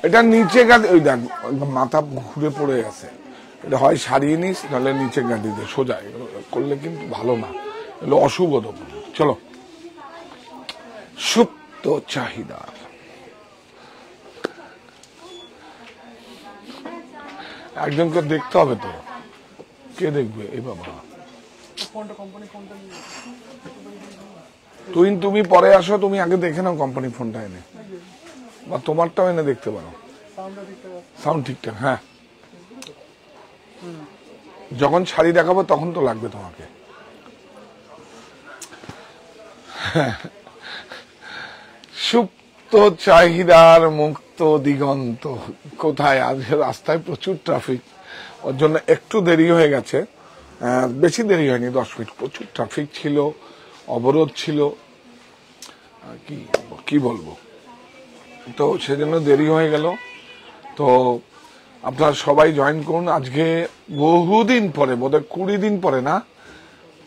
এটা নিচে গাদি, ওই দেখ মাথা ঘুরে পড়ে আছে, এটা হয় সারিয়ে নিস, নাহলে নিচে গাদি দে সোজা, করলে কিন্তু ভালো না, এগুলো অশুভ। চলো, সুপ্ত চাহিদা। একজনকে দেখতে হবে তো, কে দেখবে? এই বাবা, তুমি পরে আসো, তুমি আগে দেখে নাও কোম্পানি ফোনটা এনে, বা তোমারটাও এনে দেখতে পারো। সাউন্ড ঠিকঠাক? হ্যাঁ, যখন শাড়ি দেখাবো তখন তো লাগবে তোমাকে। সুপ্ত চাহিদার মুক্ত দিগন্ত কোথায়? আজ রাস্তায় প্রচুর ট্রাফিক, ওর জন্য একটু দেরি হয়ে গেছে, বেশি দেরি হয়নি, 10 মিনিট। প্রচুর ট্রাফিক ছিল, অবরোধ ছিল, কি বলবো, তো সেজন্য দেরি হয়ে গেল। তো আপনারা সবাই জয়েন করুন। আজকে বহুদিন পরে, বোধহয় 20 দিন পরে, না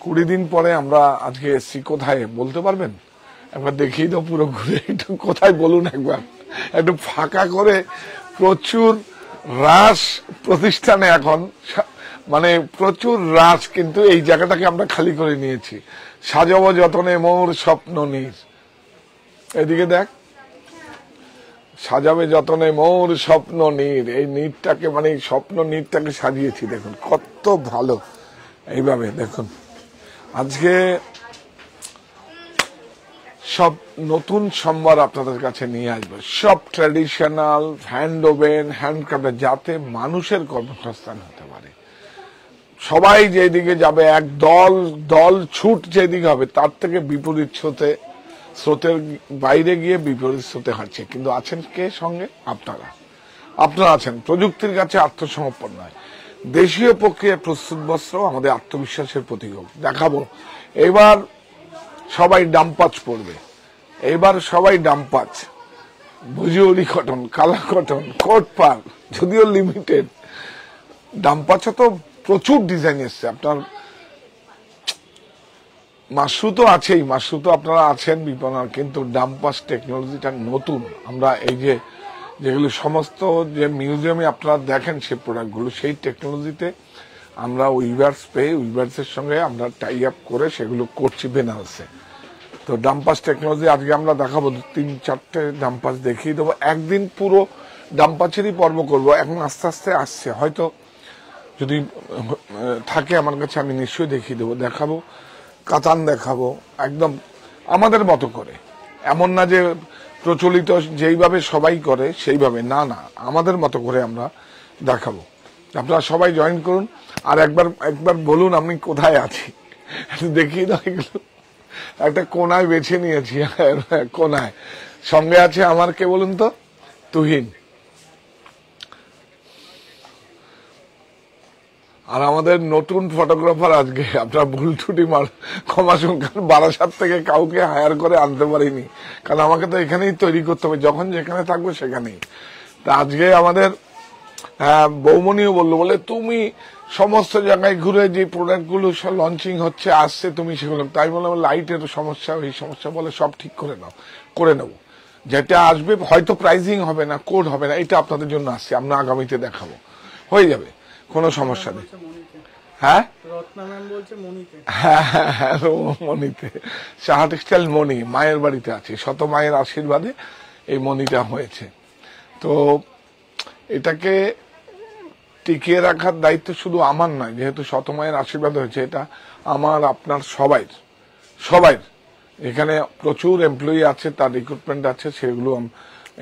20 দিন পরে আমরা আজকে এসছি। কোথায় বলতে পারবেন? একবার দেখিয়ে দাও পুরো ঘুরে, একটু কোথায় বলুন একবার, একটু ফাঁকা করে। প্রচুর রাশ প্রতিষ্ঠানে এখন, মানে প্রচুর রাশ, কিন্তু এই জায়গাটাকে আমরা খালি করে নিয়েছি। সাজাবো যতনে মোর স্বপ্ন নীর, এদিকে দেখ, সাজাবে যতনে মোর স্বপ্ন নীর, এই নীরটাকে, মানে স্বপ্ন নীরটাকে সাজিয়েছি, দেখুন কত ভালো। এইভাবে দেখুন, আজকে সব নতুন সম্ভার আপনাদের কাছে নিয়ে আসবে, সব ট্র্যাডিশনাল, হ্যান্ড ওভেন, হ্যান্ডক্রাফট, যাতে মানুষের কর্মসংস্থান হতে পারে। সবাই যেদিকে যাবে, এক দল ছুট যেদিকে হবে, তার থেকে বিপরীত স্রোতের বাইরে গিয়ে বিপরীত স্রোতে হাঁটছে। কিন্তু আছেন কে সঙ্গে? আপনারা আছেন। প্রযুক্তির কাছে আত্মসমর্পণ নয়, দেশীয় প্রক্রিয়ায় প্রস্তুত বস্ত্র আমাদের আত্মবিশ্বাসের প্রতীক। দেখাবো এবার সবাই ডাম্পাচ পড়বে, এবার সবাই ডাম্পাচ, ভুজিওরি কটন, কালা কটন, কোট পার, যদিও লিমিটেড। ডাম্পাচে তো প্রচুর ডিজাইন এসছে। আপনার মাশরু তো আছেই, মাশরু তো আপনারা আছেন বিপণার, কিন্তু ডাম্পাস টেকনোলজিটা নতুন। আমরা এই যেগুলো সমস্ত যে মিউজিয়ামে আপনারা দেখেন সেই প্রোডাক্টগুলো, সেই টেকনোলজিতে আমরা উইভার্সের সঙ্গে আমরা টাই আপ করে সেগুলো করছি বেনারসে। তো ডাম্পাস টেকনোলজি আজকে আমরা দেখাবো, 3-4টে ডাম্পাস দেখিয়ে দেবো। একদিন পুরো ডাম্পাসেরই পর্ব করবো। এখন আস্তে আস্তে আসছে, হয়তো যদি থাকে আমার কাছে আমি নিশ্চয়ই দেখাবো। কাতান দেখাবো, একদম আমাদের মতো করে। এমন না যে প্রচলিত যেইভাবে সবাই করে সেইভাবে, না, আমাদের মতো করে আমরা দেখাবো। আপনারা সবাই জয়েন করুন। আর একবার বলুন আমি কোথায় আছি, দেখিয়ে দাও। এগুলো একটা কোনায় বেছে নিয়েছি, কোনায়। সঙ্গে আছে আমার, কে বলুন তো? তুহিন। আর আমাদের নতুন ফটোগ্রাফার আজকে, আপনার ভুল ত্রুটি ক্ষমা সংখ্যার, বারাসাত থেকে কাউকে হায়ার করে আনতে পারিনি, কারণ আমাকে তো এখানেই তৈরি করতে হবে, যখন যেখানে থাকবো সেখানেই। তা আজকে আমাদের বৌমনিও বলে তুমি সমস্ত জায়গায় ঘুরে যে প্রোডাক্টগুলো লঞ্চিং হচ্ছে, আসছে, তুমি সেগুলো, তাই বললাম লাইটের সমস্যা, এই সমস্যা, বলে সব ঠিক করে নেবো। যেটা আসবে হয়তো প্রাইজিং হবে না, কোড হবে না, এটা আপনাদের জন্য আসছে, আমরা আগামীতে দেখাবো, হয়ে যাবে, কোনো সমস্যা নেই। হ্যাঁ, মণিতে, সাহা টেক্সটাইল মণি, মায়ের বাড়িতে আছে, শত মায়ের আশীর্বাদে এই মণিটা হয়েছে। তো এটাকে টিকিয়ে রাখার দায়িত্ব শুধু আমার নয়, যেহেতু শত মায়ের আশীর্বাদ হয়েছে, এটা আমার, আপনার সবাই। এখানে প্রচুর এমপ্লয়ি আছে, তার রিক্রুটমেন্ট আছে, সেগুলো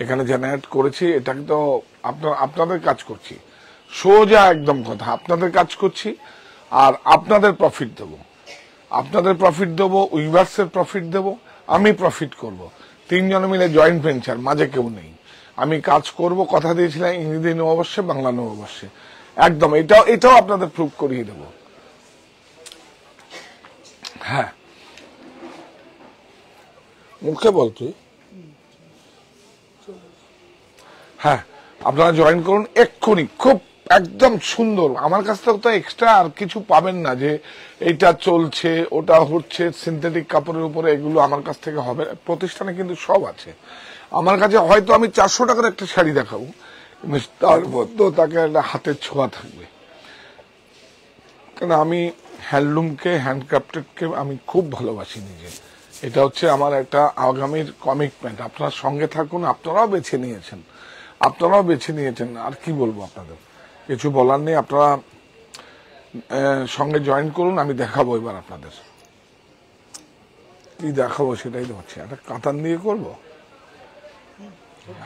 এখানে জেনারেট করেছি। এটাকে তো আপনাদের কাজ করছি, সোজা একদম কথা, আপনাদের কাজ করছি। আর আপনাদের প্রফিট দেবো, উইভার্সের প্রফিট দেবো, আমি প্রফিট করব। 3 জন মিলে জয়েন্ট ভেঞ্চার, মাঝে কেউ নেই। আমি কাজ করব, কথা দিয়েছিলাম, ইংরেজি নববর্ষে, বাংলা নববর্ষে, একদম। এটাও আপনাদের প্রুভ করিয়ে দেব। হ্যাঁ, মুখে বল তুই। হ্যাঁ, আপনারা জয়েন করুন এক্ষুনি, খুব একদম সুন্দর। আমার কাছ থেকে তো এক্সট্রা আর কিছু পাবেন না, যে এটা চলছে, ওটা হচ্ছে, সিনথেটিক কাপড়ের উপরে, এগুলো আমার কাছ থেকে হবে। প্রতিষ্ঠানে কিন্তু সব আছে, আমার কাছে হয়তো আমি 400 টাকার একটা শাড়ি দেখাবো, তার মধ্যেও তাকে একটা হাতের ছোঁয়া থাকবে। কারণ আমি হ্যান্ডলুমকে, হ্যান্ডক্রাফটেডকে আমি খুব ভালোবাসি নিজে। এটা হচ্ছে আমার একটা আগামীর কমিটমেন্ট। আপনার সঙ্গে থাকুন, আপনারাও বেছে নিয়েছেন, আর কি বলবো আপনাদের, কিছু বলার নেই। আপনারা সঙ্গে জয়েন করুন, আমি দেখাবো এবার আপনাদের কি দেখাবো, সেটাই তো হচ্ছে। একটা কাতান দিয়ে করবো।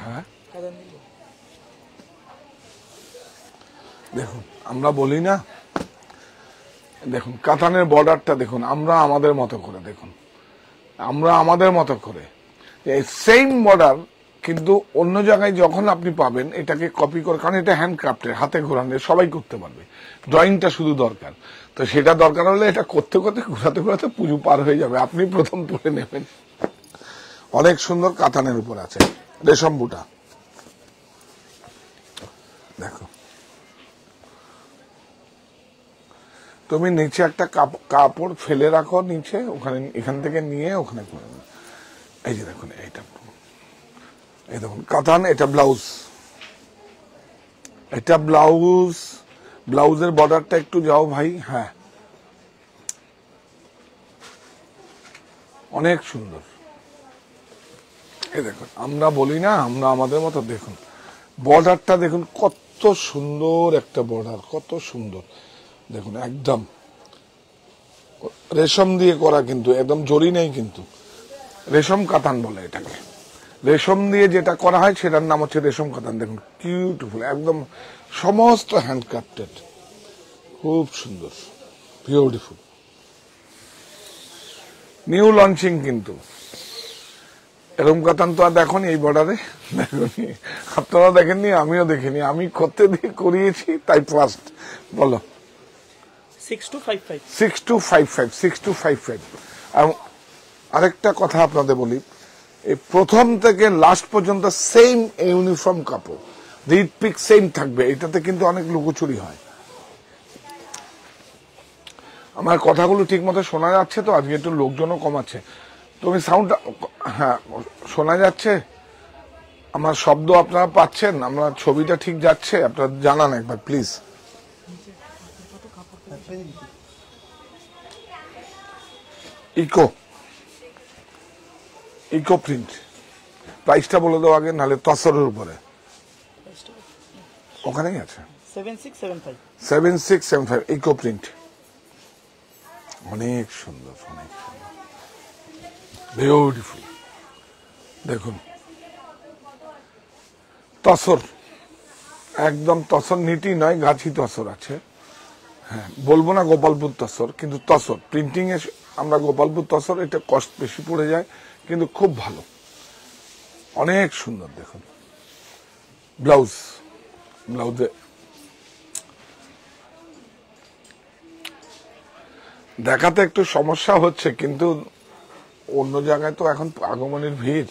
হ্যাঁ দেখুন, আমরা বলি না, দেখুন কাতানের বর্ডারটা দেখুন, আমরা আমাদের মতো করে দেখুন, আমরা আমাদের মতো করে এই সেম বর্ডার কিন্তু অন্য জায়গায় যখন আপনি পাবেন এটাকে কপি করে, কারণ এটা হ্যান্ডক্রাফটের, হাতে ঘোরানো, সবাই করতে পারবে, ড্রয়িংটা শুধু দরকার। তো সেটা দরকার হলে এটা করতে করতে ঘোরাতে পুজো পার হয়ে যাবে, আপনি প্রথম পরে নেবেন। অনেক সুন্দর কাতানের উপর আছে রেশম বুটা, দেখো। তুমি নিচে একটা কাপড় ফেলে রাখো নিচে, ওখানে এখান থেকে নিয়ে ওখানে করে, এই যে দেখুন এইটা, এই দেখুন কাতান, এটা ব্লাউজ, এটা ব্লাউজ, ব্লাউজের বর্ডারটা একটু যাও ভাই, হ্যাঁ অনেক সুন্দর। এই দেখুন, আমরা বলি না আমরা আমাদের মতো, দেখুন বর্ডারটা দেখুন কত সুন্দর একটা বর্ডার, কত সুন্দর দেখুন, একদম রেশম দিয়ে করা, কিন্তু একদম জরি নেই, কিন্তু রেশম কাতান বলে এটাকে। রেশম দিয়ে যেটা করা হয় সেটার নাম হচ্ছে রেশম কাতান। দেখুন বিউটিফুল, একদম সমস্ত হ্যান্ডক্রাফটেড, খুব সুন্দর, বিউটিফুল, নিউ লঞ্চিং। কিন্তু এরকম কাতান তো আর দেখনি এই বর্ডারে, দেখুনি, আপনারা দেখেননি, আমিও দেখিনি, আমি করতে দিয়ে করিয়েছি, তাই ফার্স্ট। বলো 6255। আরেকটা কথা আপনাদের বলি, এই প্রথম থেকে লাস্ট পর্যন্ত সেম ইউনিফর্ম কাপড়, রিড পিক সেম থাকবে, এটাতে কিন্তু অনেক লুকোচুরি হয়। আমার কথাগুলো ঠিক মতো শোনা যাচ্ছে তো? আজকে একটু লোকজনও কম আছে, তুমি সাউন্ডটা, হ্যাঁ শোনা যাচ্ছে? আমার শব্দ আপনারা পাচ্ছেন? আমার ছবিটা ঠিক যাচ্ছে? আপনারা জানান একবার প্লিজ। ইকো প্রিন্ট, প্রাইসটা বলে দাও আগে, নাহলে তসরের উপরে ওখানেই আছে, 7675 ইকো প্রিন্ট, অনেক সুন্দর, অনেক সুন্দর, বিউটিফুল। দেখুন তসর, একদম তসর, নিটি নয়, গাছি তসর আছে। হ্যাঁ বলবো না গোপালপুর তসর, কিন্তু তসর প্রিন্টিং এ আমরা গোপালপুর তসর, এটা কষ্ট বেশি পড়ে যায়, কিন্তু খুব ভালো, অনেক সুন্দর। দেখুন ব্লাউজে দেখাতে একটু সমস্যা হচ্ছে, কিন্তু অন্য জায়গায় তো এখন আগমনের ভিড়,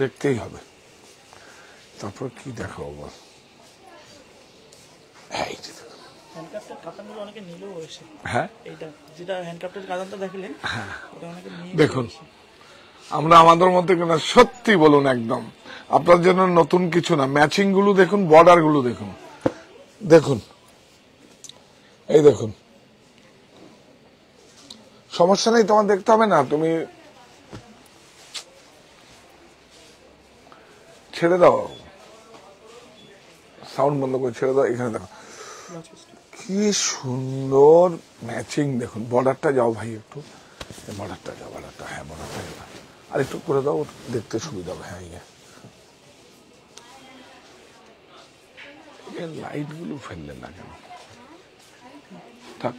দেখতেই হবে। তারপর কি দেখাবো বল, হ্যাঁ দেখুন, আমরা আমাদের মধ্যে কিনা সত্যি বলুন, একদম আপনার জন্য নতুন কিছু না। ম্যাচিং গুলো দেখুন, বর্ডার গুলো দেখুন, দেখুন এই দেখুন, সমস্যা নেই, তোমার দেখতে হবে না, তুমি ছেড়ে দাও, সাউন্ড বন্ধ করে ছেড়ে দাও। এখানে দেখো কি সুন্দর ম্যাচিং, দেখুন বর্ডারটা যাও ভাই, একটু বর্ডারটা যাও, বর্ডারটা, হ্যাঁ বর্ডারটা যাও, আর একটু করে দাও, দেখতে সুবিধা হবে। হ্যাঁ লাইট গুলো ফেললেন না কেন, থাক।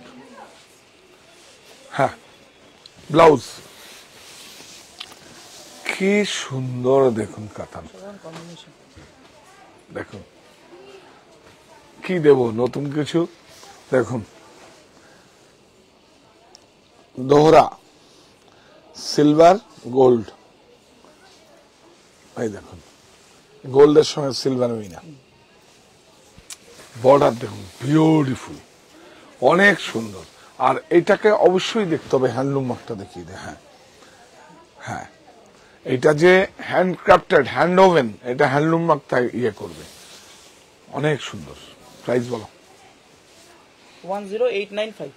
হ্যাঁ ব্লাউজ কি সুন্দর, দেখুন কাতান, দেখুন কি দেব নতুন কিছু, দেখুন দোহরা সিলভার গোল্ড, এই দেখুন গোল্ডের সঙ্গে সিলভার মিনা, বর্ডার দেখুন বিউটিফুল, অনেক সুন্দর। আর এটাকে অবশ্যই দেখতে হবে, হ্যান্ডলুম মার্কটা দেখিয়ে দে। হ্যাঁ হ্যাঁ, এটা যে হ্যান্ডক্রাফটেড, হ্যান্ড ওভেন, এটা হ্যান্ডলুম মার্ক ইয়ে করবে, অনেক সুন্দর। প্রাইস বলো। 10895।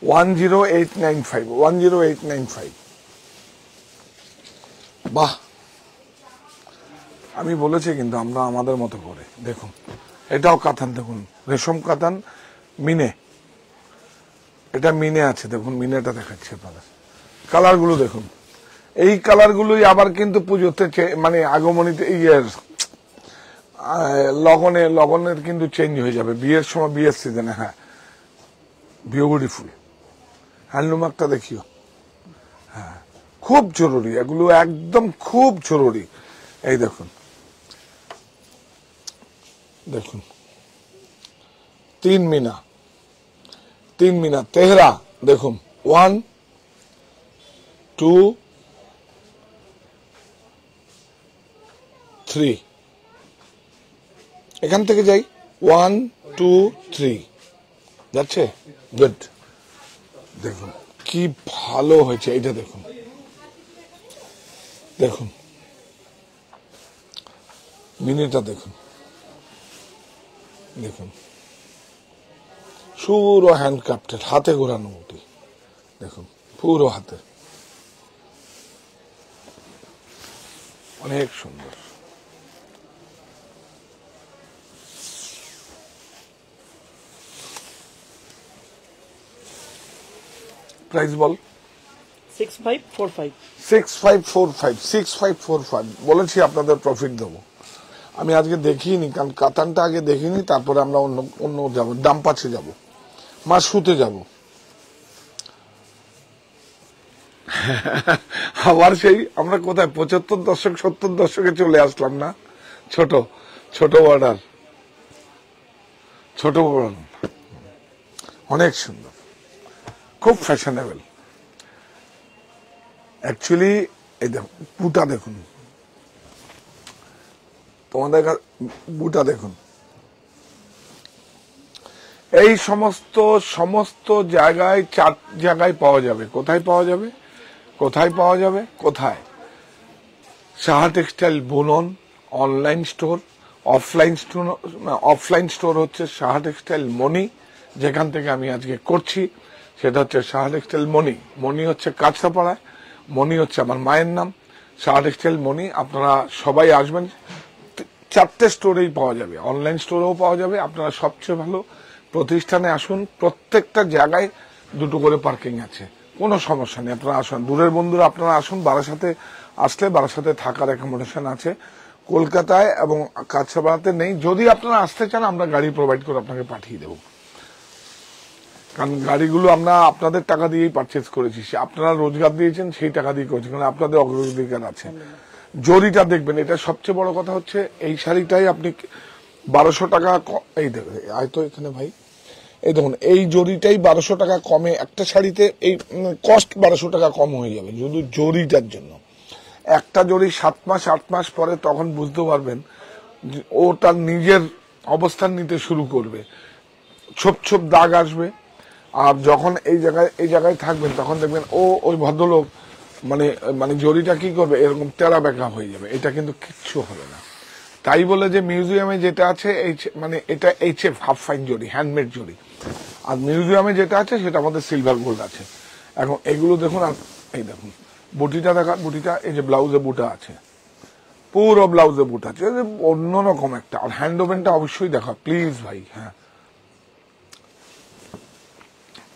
10895, 10895। বাহ, আমি বলেছি কিন্তু আমরা আমাদের মতো করে। দেখুন এটাও কাতান, দেখুন রেশম কাতান, মিনে, এটা মিনে আছে, দেখুন মিনেটা দেখাচ্ছি আপনাদের। কালারগুলো দেখুন, এই কালারগুলোই আবার কিন্তু পুজোতে মানে আগমনীতে লগনের কিন্তু চেঞ্জ হয়ে যাবে, বিয়ের সময়, বিয়ের সিজনে। হ্যাঁ, বিউটিফুল। হ্যান্ডলুমার্কটা দেখিও। হ্যাঁ, খুব জরুরি এগুলো, একদম খুব জরুরি। এই দেখুন, দেখুন 3 মিনা, 3 মিনা তেহরা, দেখুন 1 2 3, এখান থেকে যাই 1 2 3, যাচ্ছে। গুড। দেখুন কি ভালো হয়েছে এইটা, দেখুন দেখুন মিনিটা দেখুন, দেখুন পুরো হ্যান্ডক্রাফটেড, হাতে ঘোরানো মুটি, দেখুন পুরো হাতে, অনেক সুন্দর। প্রাইস বল। 6545। 6545, 6545 বলেছি আপনাদের প্রফিট দেবো। আমি আজকে দেখিনি, কারণ কাতানটা আগে দেখিনি, তারপরে আমরা অন্য যাবো, ডাম্পাসে যাব, মাশরুতে যাব। আবার সেই আমরা কোথায় 75 দশক 70 দশকে চলে আসলাম না? ছোট ছোট বর্ডার, ছোট বর্ডার, অনেক সুন্দর, খুব ফ্যাশনেবল। অ্যাকচুয়ালি এই দেখুন বুটা, দেখুন তোমাদের বুটা দেখুন, এই সমস্ত জায়গায় 4 জায়গায় পাওয়া যাবে। কোথায় পাওয়া যাবে? কোথায় পাওয়া যাবে? কোথায়? সাহা টেক্সটাইল বুনন অনলাইন স্টোর, অফলাইন স্টোর হচ্ছে সাহা টেক্সটাইল মনি, যেখান থেকে আমি আজকে করছি সেটা হচ্ছে সাহা টেক্সটাইল মনি। মনি হচ্ছে কাছড়াপাড়ায়, মনি হচ্ছে আমার মায়ের নাম, সাহা টেক্সটাইল মনি। আপনারা সবাই আসবেন, 4টে স্টোরেই পাওয়া যাবে, অনলাইন স্টোরেও পাওয়া যাবে। আপনারা সবচেয়ে ভালো প্রতিষ্ঠানে আসুন, প্রত্যেকটা জায়গায় 2টো করে পার্কিং আছে, কোনো সমস্যা নেই। আপনারা আসুন, দূরের বন্ধুরা আপনারা আসুন। বারাসাতে আসলে বারাসাতে থাকার অ্যাকোমোডেশন আছে, কলকাতায় এবং কাছড়াপাড়াতে নেই। যদি আপনারা আসতে চান আমরা গাড়ি প্রোভাইড করে আপনাকে পাঠিয়ে দেব, কারণ গাড়িগুলো আমরা আপনাদের টাকা দিয়েই পারচেজ করেছি, আপনারা রোজগার দিয়েছেন সেই টাকা দিয়ে করেছি, কারণ আপনাদের অগ্রাধিকার আছে। জরিটা দেখবেন, এটা সবচেয়ে বড় কথা হচ্ছে এই শাড়িটাই আপনি 1200 টাকা, এই দেখুন আয়তো এখানে ভাই, এই দেখুন এই জরিটাই 1200 টাকা কমে, একটা শাড়িতে এই কস্ট 1200 টাকা কম হয়ে যাবে শুধু জরিটার জন্য। একটা জরি 7 মাস 8 মাস পরে তখন বুঝতে পারবেন ও তার নিজের অবস্থান নিতে শুরু করবে, ছোপ ছোপ দাগ আসবে। আর যখন এই জায়গায় থাকবেন তখন দেখবেন ওই ভদ্রলোক মানে জরিটা কি করবে, এরকম তেরা বেঁকা হয়ে যাবে। এটা কিন্তু কিচ্ছু হবে না। তাই বলে যে মিউজিয়ামে যেটা আছে মানে এটা HF হাফ ফাইন জরি, হ্যান্ডমেড জরি, আর মিউজিয়ামে যেটা আছে সেটা আমাদের সিলভার গোল্ড আছে। এখন এগুলো দেখুন, আর এই দেখুন বুটিটা দেখান, বুটিটা এই যে ব্লাউজে বুটা আছে, পুরো ব্লাউজে বুট আছে, অন্যরকম একটা। আর হ্যান্ড ওভেনটা অবশ্যই দেখা প্লিজ ভাই। হ্যাঁ,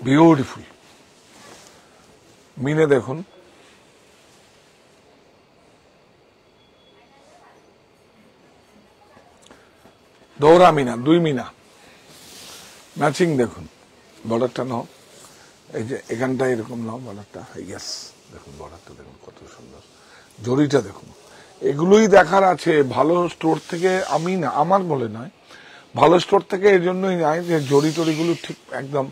বিউটিফুল। মিনে দেখুন, দৌড়া মিনা, 2 মিনা ম্যাচিং। দেখুন বর্ডারটা নাও, এই যে এখানটা এরকম নাও বর্ডারটা, ইয়েস দেখুন বর্ডারটা দেখুন কত সুন্দর, জরিটা দেখুন। এগুলোই দেখার আছে ভালো স্টোর থেকে, আমি না আমার বলে নয়, ভালো স্টোর থেকে এর জন্যই নাই যে জরি টরিগুলো ঠিক একদম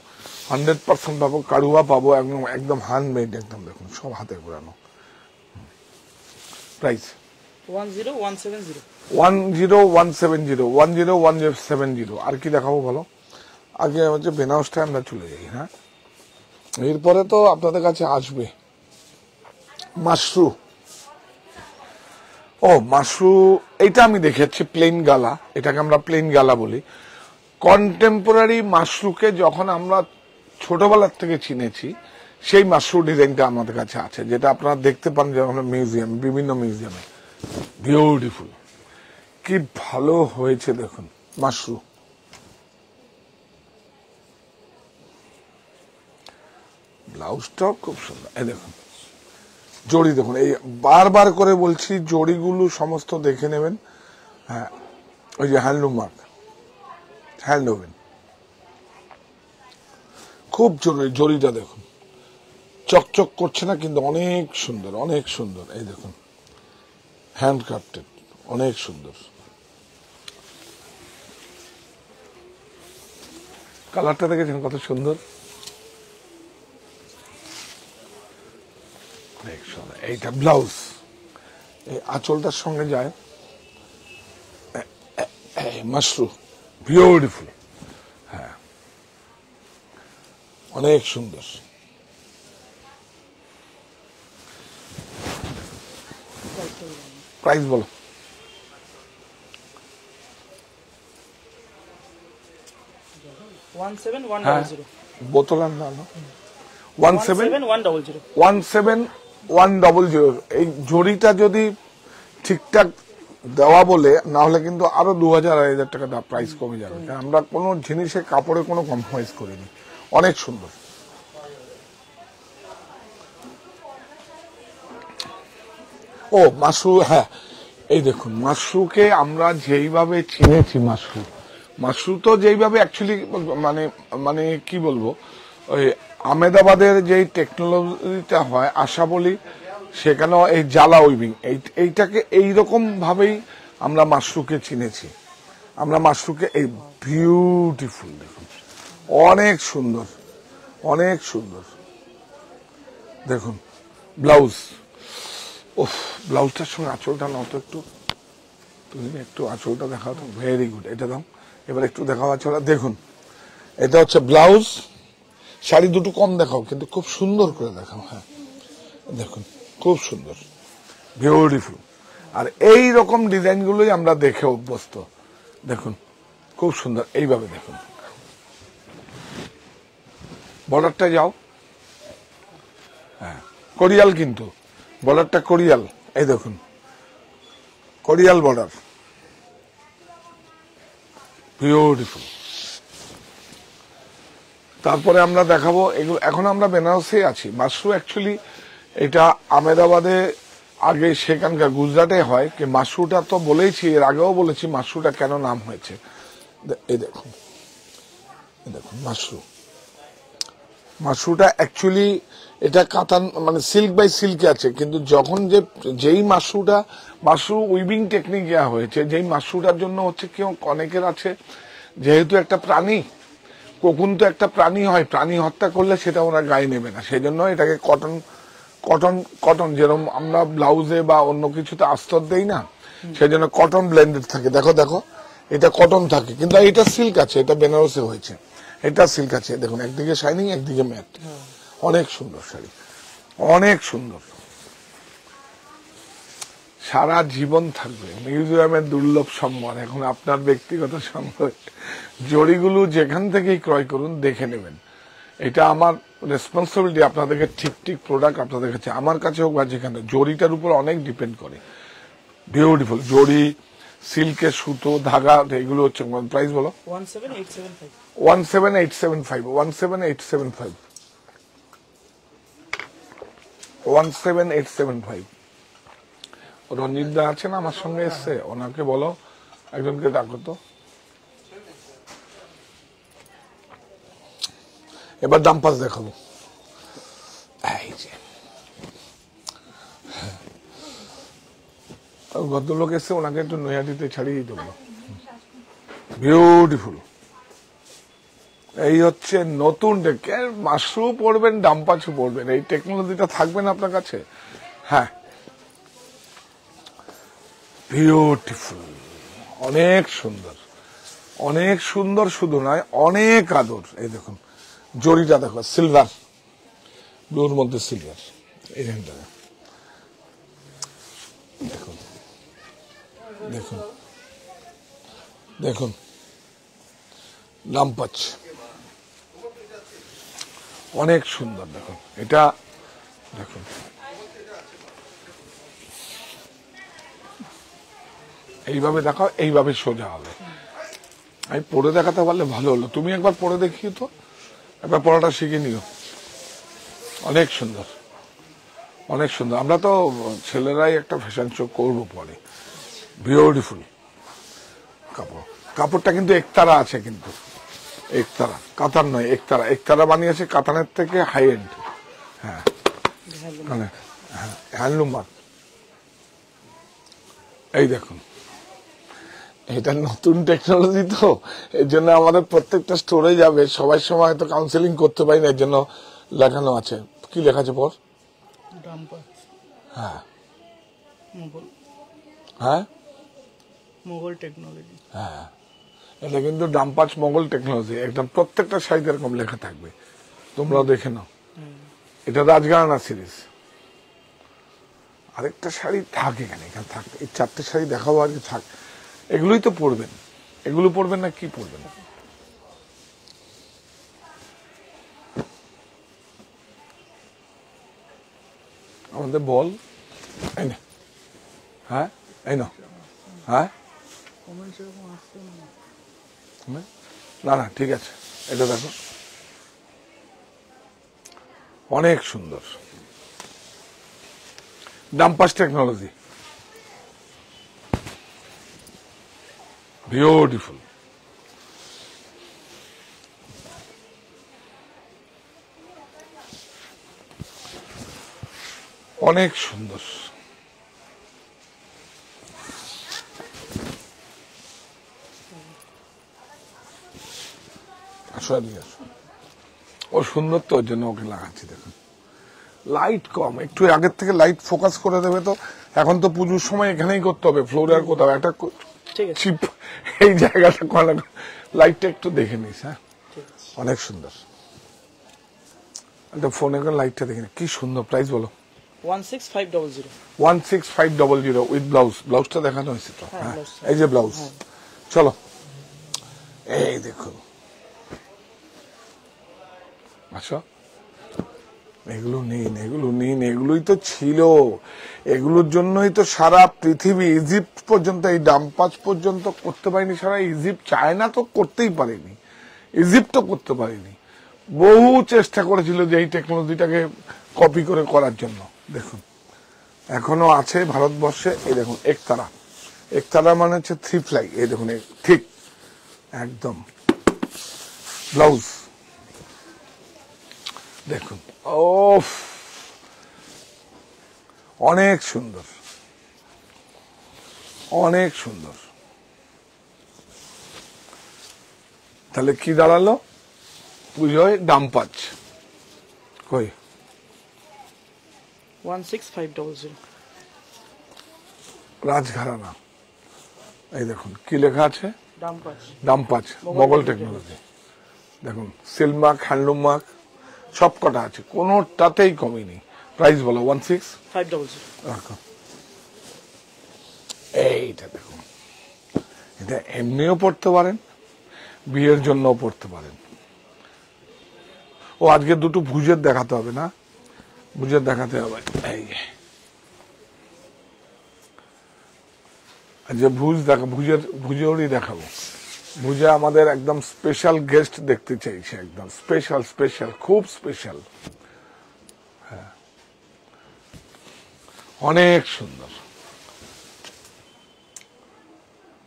100% পাবো, কারুয়া পাবো, একদম হ্যান্ডমেড, একদম দেখুন সব হাতে ঘোরানো। প্রাইস 10170। 10170। আর কি দেখাবো বলো? আগে হচ্ছে বেনারসটা আমরা চলে যাই। হ্যাঁ, এরপরে তো আপনাদের কাছে আসবে মাশরু, ও মাশরু, এটা আমি দেখেছি প্লেন গালা, এটাকে আমরা প্লেন গালা বলি। কন্টেম্পোরারি মাশরুকে যখন আমরা ছোটবেলার থেকে চিনেছি, সেই মাশরু ডিজাইনটা আমাদের কাছে আছে, যেটা আপনারা দেখতে পান যখন মিউজিয়াম, বিভিন্ন মিউজিয়ামে। বিউটিফুল, কি ভালো হয়েছে দেখুন মাশরু। ব্লাউজটাও খুব সুন্দর, এই দেখুন জড়ি দেখুন, এই বারবার করে বলছি জড়িগুলো সমস্ত দেখে নেবেন। হ্যাঁ, ওই যে হ্যান্ডলুম মার্ক, হ্যান্ডলুম, খুব জরুরি। জড়িটা দেখুন, চকচক করছে না কিন্তু অনেক সুন্দর, অনেক সুন্দর। এই দেখুন হ্যান্ড ক্রাফটেড, অনেক সুন্দর। কালারটা দেখেছেন কত সুন্দর, অনেক সুন্দর। এইটা ব্লাউজ, এই আঁচলটার সঙ্গে যায় মাশরু, বিউটিফুল। হ্যাঁ, অনেক সুন্দর। প্রাইস বলো। 17100 বোতলার না 17100 17100। এই জড়িটা যদি ঠিকঠাক দেওয়া বলে, না হলে কিন্তু আরো 2000-2500 টাকা প্রাইস কমে যাবে। কারণ আমরা কোনো জিনিসে কাপড়ে কোনো কম্প্রোমাইজ করিনি। অনেক সুন্দর। ও মাশরু, হ্যাঁ এই দেখুন মাশরুকে আমরা যেইভাবে চিনেছি, মাশরু তো যেইভাবে অ্যাকচুয়ালি মানে মানে কি বলবো, ওই আহমেদাবাদের যেই টেকনোলজিটা হয় আশা বলি, সেখানেও এই জালা উইভিং, এইটাকে এইরকম ভাবেই আমরা মাশরুকে চিনেছি। আমরা মাশরুকে এই বিউটিফুল দেখুন, অনেক সুন্দর, অনেক সুন্দর। দেখুন ব্লাউজ, ওফ, ব্লাউজটার সঙ্গে আঁচলটা নাও তো একটু, তুমি একটু আঁচলটা দেখাও তো, ভেরি গুড। এটা দাও, এবার একটু দেখাও আঁচলটা। দেখুন এটা হচ্ছে ব্লাউজ, শাড়ি দুটো কম দেখাও কিন্তু খুব সুন্দর করে দেখাও। হ্যাঁ দেখুন খুব সুন্দর, বিউটিফুল। আর এই রকম ডিজাইনগুলোই আমরা দেখে অভ্যস্ত। দেখুন খুব সুন্দর, এইভাবে দেখুন। বর্ডারটা যাও, হ্যাঁ কোরিয়াল, কিন্তু বর্ডারটা কোরিয়াল, এই দেখুন কোরিয়াল বর্ডার, বিউটিফুল। তারপরে আমরা দেখাবো এগুলো। এখন আমরা বেনারসে আছি। মাশরু অ্যাকচুয়ালি এটা আহমেদাবাদে আগে, সেখানকার গুজরাটে হয় কি। মাশরুটা তো বলেইছি, এর আগেও বলেছি মাশরুটা কেন নাম হয়েছে। এই দেখুন, এই দেখুন মাশরুটা অ্যাকচুয়ালি এটা কাতান মানে সিল্ক বাই সিল্কে আছে, কিন্তু যখন যেই মাশরু উইভিং টেকনিক দেওয়া হয়েছে, যেই মাশরুটার জন্য হচ্ছে কেউ অনেকের আছে, যেহেতু একটা প্রাণী, কোকুন তো একটা প্রাণী হয়, প্রাণী হত্যা করলে সেটা ওরা গায়ে নেবে না, সেই জন্য এটাকে কটন কটন কটন যেরকম আমরা ব্লাউজে বা অন্য কিছুতে আস্তর দেই না, সেই জন্য কটন ব্লেন্ডেড থাকে। দেখো দেখো, এটা কটন থাকে, কিন্তু এটা সিল্ক আছে, এটা বেনারসে হয়েছে, এটা সিল্ক আছে। দেখুন একদিকে শাইনিং, একদিকে ম্যাট, অনেক সুন্দর শাড়ি, অনেক সুন্দর। সারা জীবন থাকবে মিউজিয়ামের দুর্লভ সম্মান। এখন আপনার ব্যক্তিগত সম্পদ, জড়িগুলো যেখান থেকেই ক্রয় করুন দেখে নেবেন। এটা আমার রেসপন্সিবিলিটি, আপনাদেরকে ঠিক ঠিক প্রোডাক্ট আপনাদের কাছে, আমার কাছে হোক বা যেখানে, জড়িটার উপর অনেক ডিপেন্ড করে। বিউটিফুল জড়ি, সিল্কের সুতো, ধাগা, এগুলো হচ্ছে। প্রাইস বলো। 17875 17875 17875 17875। রঞ্জিত দা আছেন আমার সঙ্গে এসছে, ওনাকে বলো, একজনকে ডাকো তো। এবার দাম পাস দেখাবো। এই যে ভদ্রলোক এসছে, ওনাকে একটু নৈহাটিতে ছাড়িয়ে দেবো। বিউটিফুল, এই হচ্ছে নতুন মাশরু পড়বেন, ডাম্পাচু পড়বেন, এই টেকনোলজিটা থাকবেন আপনার কাছে। হ্যাঁ বিউটিফুল, অনেক সুন্দর, অনেক সুন্দর, শুধু নয় অনেক আদর। এই দেখুন জড়িটা দেখো, সিলভার, ব্লুর মধ্যে সিলভার, এই দেখুন দেখুন দেখুন ডাম্পাচ অনেক সুন্দর। দেখুন এটা দেখুন, এইভাবে দেখাও, এইভাবে সোজা হবে। আমি পড়ে দেখাতে পারলে ভালো হলো। তুমি একবার পড়ে দেখিও তো, একবার পড়াটা শিখে নিও। অনেক সুন্দর, অনেক সুন্দর। আমরা তো ছেলেরাই একটা ফ্যাশন শো করবো পরে। বিউটিফুল কাপড়, কাপড়টা কিন্তু একতারা আছে, কিন্তু একতারা, কাতার নয়, একতারা। একতারা বানিয়েছে কাতানের থেকে হাই এন্ড। হ্যাঁ, মানে হ্যান্ডলুম মার্ক। এই দেখুন, এটা নতুন টেকনোলজি, তো এর জন্য আমাদের প্রত্যেকটা স্টোরে যাবে, সবাই সময় হয়তো কাউন্সেলিং করতে পারি না, এর জন্য লেখানো আছে। কি লেখা আছে পর? ডাম্পাচ। হ্যাঁ মোগল। হ্যাঁ মোগল টেকনোলজি। হ্যাঁ, এটা কিন্তু ডাম্পাচ মোগল টেকনোলজি, একদম প্রত্যেকটা সাইজ এরকম লেখা থাকবে, তোমরাও দেখে নাও। এটা রাজঘরানা সিরিজ। আরেকটা শাড়ি থাকে এখানে, এখানে থাকবে, এই চারটে শাড়ি দেখাবো আর কি থাক। এগুলোই তো পরবেন, এগুলো পরবেন না কি পরবেন? আমাদের বল, এই না, হ্যাঁ এই না, হ্যাঁ না না ঠিক আছে, এটা দেখো অনেক সুন্দর। ডাম্পাস টেকনোলজি, বিউটিফুল। অনেক সুন্দর। আসো এদিকে আসো। ও সুন্দর তো, ওর জন্য ওকে লাগাচ্ছি। দেখুন লাইট কম, একটু আগের থেকে লাইট ফোকাস করে দেবে। তো এখন তো পুজোর সময় এখানেই করতে হবে, ফ্লোরে আর কোথাও একটা ঠিক আছে, চিপ এই জায়গাটা করা, লাইটটা একটু দেখে নিস। হ্যাঁ ঠিক আছে। অনেক সুন্দর। একটা ফোনে করে লাইটটা দেখে নি, কি সুন্দর। প্রাইস বলো? 16500। 16500 উইথ ব্লাউজ। ব্লাউজটা দেখানো হয়েছে তো? হ্যাঁ, হ্যাঁ ব্লাউজ। এই যে ব্লাউজ। চলো এই দেখুন, আচ্ছা এগুলো নিন, এগুলো নিন, এগুলোই তো ছিল। এগুলোর জন্যই তো সারা পৃথিবী, ইজিপ্ট পর্যন্ত, এই ডাম্পাস পর্যন্ত করতে পারেনি সারা ইজিপ্ট। চায়না তো করতেই পারেনি, ইজিপ্টও করতে পারেনি। বহু চেষ্টা করেছিল যে এই টেকনোলজিটাকে কপি করে করার জন্য। দেখুন এখনো আছে ভারতবর্ষে। এই দেখুন একতারা, একতারা মানে হচ্ছে থ্রি ফ্লাই। এই দেখুন ঠিক একদম ব্লাউজ দেখুন। ও অনেক সুন্দর, অনেক সুন্দর। তাহলে কি দাঁড়ালো? পুজোয় ডাম্পাচ কই? 16500। রাজঘরানা। এই দেখুন কি লেখা আছে? ডাম্পাচ। ডাম্পাচ মোগল টেকনোলজি। দেখুন সিল্ক মার্ক, হ্যান্ডলুম মার্ক সব কটা আছে, কোনোটাতেই কমেনি। প্রাইস বলো? 500। রাখো। এইটা দেখুন, এটা এমনিও পড়তে পারেন, বিয়ের জন্য পড়তে পারেন। ও আজকে দুটো ভুজের দেখাতে হবে না? ভুজের দেখাতে হবে। এই যে ভুজ দেখা, ভুজেরই দেখাবো। ভুজে আমাদের একদম স্পেশাল গেস্ট দেখতে চাইছে, একদম স্পেশাল, স্পেশাল, খুব স্পেশাল। হ্যাঁ অনেক সুন্দর,